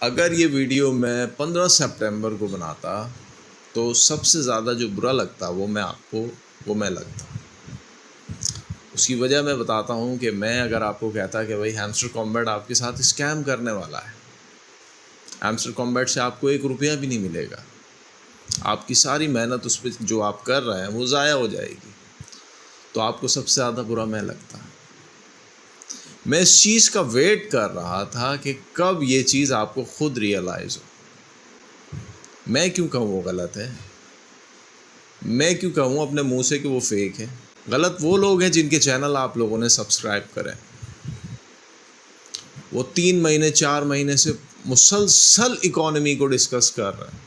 अगर ये वीडियो मैं 15 सितंबर को बनाता तो सबसे ज़्यादा जो बुरा लगता वो मैं लगता। उसकी वजह मैं बताता हूँ कि मैं अगर आपको कहता कि भाई हैमस्टर कॉम्बैट आपके साथ स्कैम करने वाला है, हैमस्टर कॉम्बैट से आपको 1 रुपया भी नहीं मिलेगा, आपकी सारी मेहनत उस पर जो आप कर रहे हैं वो ज़ाया हो जाएगी, तो आपको सबसे ज़्यादा बुरा मैं लगता। मैं इस चीज़ का वेट कर रहा था कि कब ये चीज़ आपको खुद रियलाइज़ हो। मैं क्यों कहूँ वो गलत है, मैं क्यों कहूँ अपने मुंह से कि वो फेक है। गलत वो लोग हैं जिनके चैनल आप लोगों ने सब्सक्राइब करें, वो 3 महीने 4 महीने से मुसलसल इकोनॉमी को डिस्कस कर रहे हैं,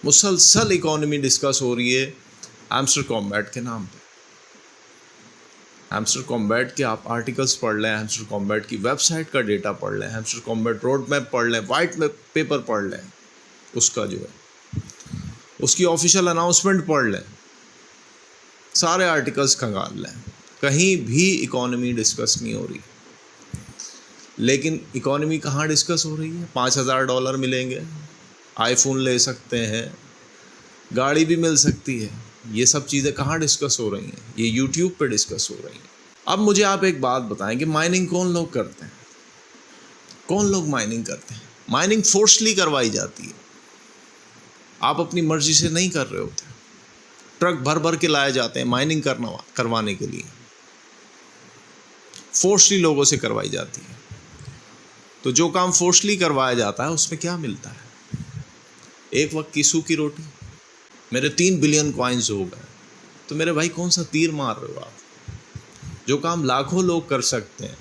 मुसलसल इकोनॉमी डिस्कस हो रही है हैमस्टर कॉम्बैट के नाम पे। हैमस्टर कॉम्बैट के आप आर्टिकल्स पढ़ लें, हैमस्टर कॉम्बैट की वेबसाइट का डेटा पढ़ लें, हैमस्टर कॉम्बैट रोड मैप पढ़ लें, वाइट पेपर पढ़ लें, उसका जो है उसकी ऑफिशियल अनाउंसमेंट पढ़ लें, सारे आर्टिकल्स खंगाल लें, कहीं भी इकोनॉमी डिस्कस नहीं हो रही। लेकिन इकोनॉमी कहाँ डिस्कस हो रही है? $5000 मिलेंगे, आईफोन ले सकते हैं, गाड़ी भी मिल सकती है, ये सब चीज़ें कहाँ डिस्कस हो रही हैं? ये यूट्यूब पे डिस्कस हो रही हैं। अब मुझे आप एक बात बताएं कि माइनिंग कौन लोग करते हैं? कौन लोग माइनिंग करते हैं? माइनिंग फोर्सली करवाई जाती है, आप अपनी मर्जी से नहीं कर रहे होते। ट्रक भर भर के लाए जाते हैं माइनिंग करवाने के लिए, फोर्सली लोगों से करवाई जाती है। तो जो काम फोर्सली करवाया जाता है उसमें क्या मिलता है? एक वक्त की सूखी रोटी। मेरे 3 बिलियन कॉइन्स हो गए, तो मेरे भाई कौन सा तीर मार रहे हो आप? जो काम लाखों लोग कर सकते हैं,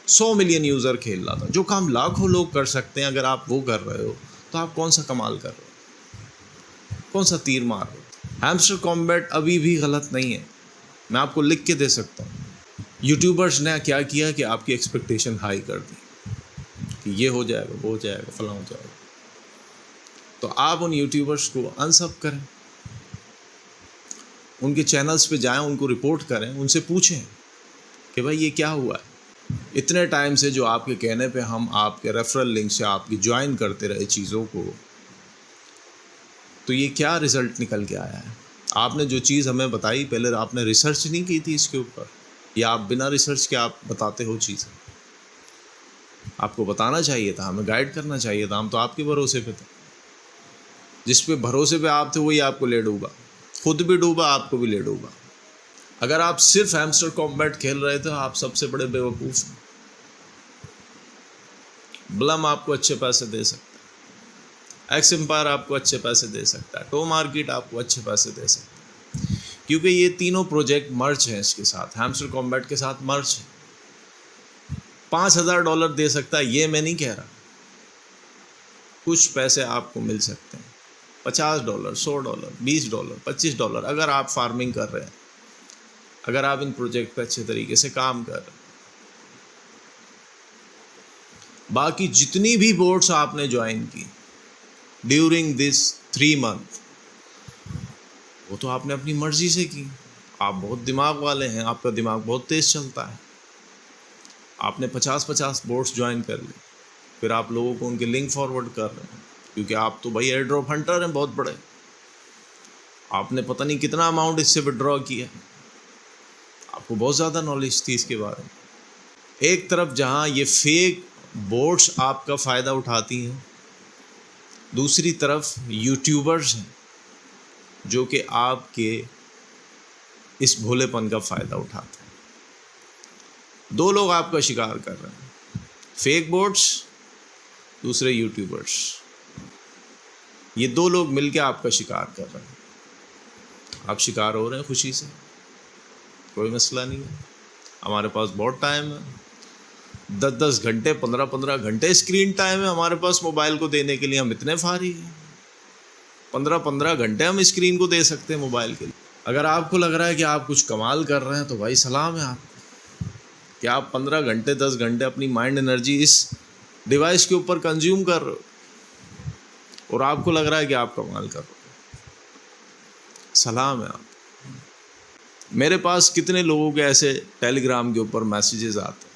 100 मिलियन यूज़र खेल रहा था, जो काम लाखों लोग कर सकते हैं अगर आप वो कर रहे हो तो आप कौन सा कमाल कर रहे हो? कौन सा तीर मार रहे हो? हैमस्टर कॉम्बैट अभी भी गलत नहीं है, मैं आपको लिख के दे सकता हूँ। यूट्यूबर्स ने क्या किया कि आपकी एक्सपेक्टेशन हाई कर दी कि ये हो जाएगा, वो हो जाएगा, फला हो जाएगा। तो आप उन यूट्यूबर्स को अनसब करें, उनके चैनल्स पे जाएं, उनको रिपोर्ट करें, उनसे पूछें कि भाई ये क्या हुआ है। इतने टाइम से जो आपके कहने पे हम आपके रेफरल लिंक से आपकी ज्वाइन करते रहे चीज़ों को, तो ये क्या रिज़ल्ट निकल के आया है? आपने जो चीज़ हमें बताई, पहले आपने रिसर्च नहीं की थी इसके ऊपर, या आप बिना रिसर्च के आप बताते हो चीज़ें? आपको बताना चाहिए था, हमें गाइड करना चाहिए था, हम तो आपके भरोसे पे थे। जिस पे भरोसे पे आप थे वही आपको ले डूबा, खुद भी डूबा, आपको भी ले डूबा। अगर आप सिर्फ हैमस्टर कॉम्बैट खेल रहे थे, आप सबसे बड़े बेवकूफ़ हैं। ब्लम आपको अच्छे पैसे दे सकता है, एक्स एम्पायर आपको अच्छे पैसे दे सकता है, टो मार्केट आपको अच्छे पैसे दे सकता है, क्योंकि ये तीनों प्रोजेक्ट मर्ज हैं इसके साथ, हैमस्टर कॉम्बैट के साथ मर्ज है। $5000 दे सकता है, ये मैं नहीं कह रहा, कुछ पैसे आपको मिल सकते हैं, $50, $100, $20, $25, अगर आप फार्मिंग कर रहे हैं, अगर आप इन प्रोजेक्ट पे अच्छे तरीके से काम कर रहे हैं। बाकी जितनी भी बोर्ड्स आपने ज्वाइन की ड्यूरिंग दिस 3 मंथ, वो तो आपने अपनी मर्जी से की। आप बहुत दिमाग वाले हैं, आपका दिमाग बहुत तेज़ चलता है। आपने 50-50 बोर्ड्स ज्वाइन कर ली, फिर आप लोगों को उनके लिंक फॉरवर्ड कर रहे हैं, क्योंकि आप तो भाई एयर ड्रॉप हंटर हैं बहुत बड़े। आपने पता नहीं कितना अमाउंट इससे विड्रॉ किया, आपको बहुत ज़्यादा नॉलेज थी इसके बारे में। एक तरफ जहाँ ये फेक बोर्ड्स आपका फ़ायदा उठाती हैं, दूसरी तरफ यूट्यूबर्स हैं जो कि आपके इस भोलेपन का फ़ायदा उठाते हैं। 2 लोग आपका शिकार कर रहे हैं, फेक बोर्ड्स, दूसरे यूट्यूबर्स। ये 2 लोग मिलके आपका शिकार कर रहे हैं। आप शिकार हो रहे हैं खुशी से, कोई मसला नहीं है। हमारे पास बहुत टाइम है, 10-10 घंटे, 15-15 घंटे स्क्रीन टाइम है हमारे पास मोबाइल को देने के लिए। हम इतने फारी हैं, 15-15 घंटे हम स्क्रीन को दे सकते हैं मोबाइल के लिए। अगर आपको लग रहा है कि आप कुछ कमाल कर रहे हैं तो भाई सलाम है आपको कि आप 15 घंटे 10 घंटे अपनी माइंड एनर्जी इस डिवाइस के ऊपर कंज्यूम कर रहे हो और आपको लग रहा है कि आप कमाल कर रहे हो। सलाम है आप। मेरे पास कितने लोगों के ऐसे टेलीग्राम के ऊपर मैसेजेस आते हैं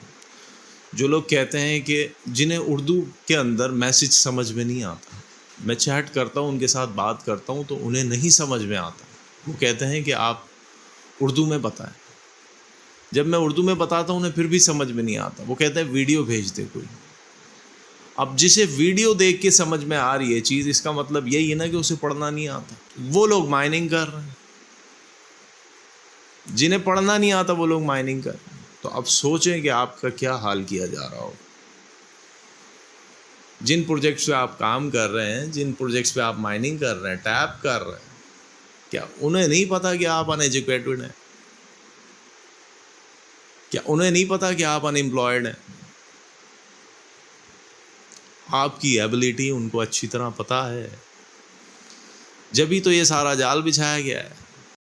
जो लोग कहते हैं कि जिन्हें उर्दू के अंदर मैसेज समझ में नहीं आता, मैं चैट करता हूँ, उनके साथ बात करता हूँ तो उन्हें नहीं समझ में आता, वो कहते हैं कि आप उर्दू में बताएं। जब मैं उर्दू में बताता हूँ उन्हें फिर भी समझ में नहीं आता, वो कहते हैं वीडियो भेज दे कोई। अब जिसे वीडियो देख के समझ में आ रही है चीज़, इसका मतलब यही है ना कि उसे पढ़ना नहीं आता। वो लोग माइनिंग कर रहे हैं, जिन्हें पढ़ना नहीं आता वो लोग माइनिंग कर रहे हैं। तो अब सोचें कि आपका क्या हाल किया जा रहा हो। जिन प्रोजेक्ट्स पे आप काम कर रहे हैं, जिन प्रोजेक्ट्स पे आप माइनिंग कर रहे हैं, टैप कर रहे हैं, क्या उन्हें नहीं पता कि आप अनएजुकेटेड हैं? क्या उन्हें नहीं पता कि आप अनएम्प्लॉयड हैं? आपकी एबिलिटी उनको अच्छी तरह पता है, जब ही तो ये सारा जाल बिछाया गया है।